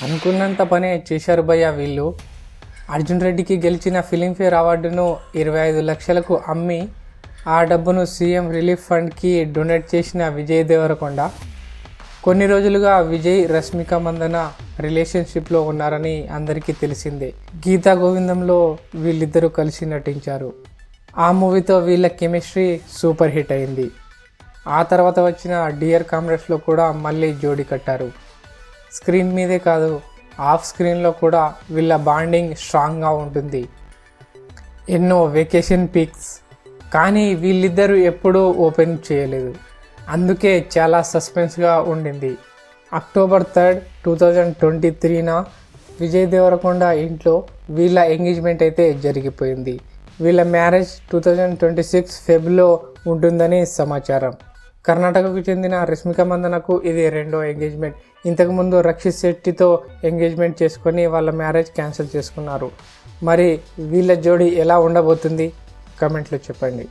అనుకున్నంత పనే చేశారు భయ్య వీళ్ళు. అర్జున్ రెడ్డికి గెలిచిన ఫిలింఫేర్ అవార్డును 25 లక్షలకు అమ్మి ఆ డబ్బును సీఎం రిలీఫ్ ఫండ్కి డొనేట్ చేసిన విజయ్ దేవరకొండ. కొన్ని రోజులుగా విజయ్ రష్మిక మందన రిలేషన్షిప్లో ఉన్నారని అందరికీ తెలిసిందే. గీతా గోవిందంలో వీళ్ళిద్దరూ కలిసి నటించారు. ఆ మూవీతో వీళ్ళ కెమిస్ట్రీ సూపర్ హిట్ అయింది. ఆ తర్వాత వచ్చిన డియర్ కామ్రేడ్స్లో కూడా మళ్ళీ జోడీ కట్టారు. స్క్రీన్ మీదే కాదు, ఆఫ్ స్క్రీన్లో కూడా వీళ్ళ బాండింగ్ స్ట్రాంగ్గా ఉంటుంది. ఎన్నో వెకేషన్ పిక్స్, కానీ వీళ్ళిద్దరూ ఎప్పుడూ ఓపెన్ చేయలేదు. అందుకే చాలా సస్పెన్స్గా ఉండింది. అక్టోబర్ 3, 2023న విజయ్ దేవరకొండ ఇంట్లో వీళ్ళ ఎంగేజ్మెంట్ అయితే జరిగిపోయింది. వీళ్ళ మ్యారేజ్ 2026 ఫెబ్లో ఉంటుందని సమాచారం. కర్ణాటకకు చెందిన రష్మిక మందనకు ఇది రెండో ఎంగేజ్మెంట్. ఇంతకుముందు రక్షిత్ శెట్టితో ఎంగేజ్మెంట్ చేసుకొని వాళ్ళ మ్యారేజ్ క్యాన్సిల్ చేసుకున్నారు. మరి వీళ్ళ జోడీ ఎలా ఉండబోతుంది? కమెంట్లో చెప్పండి.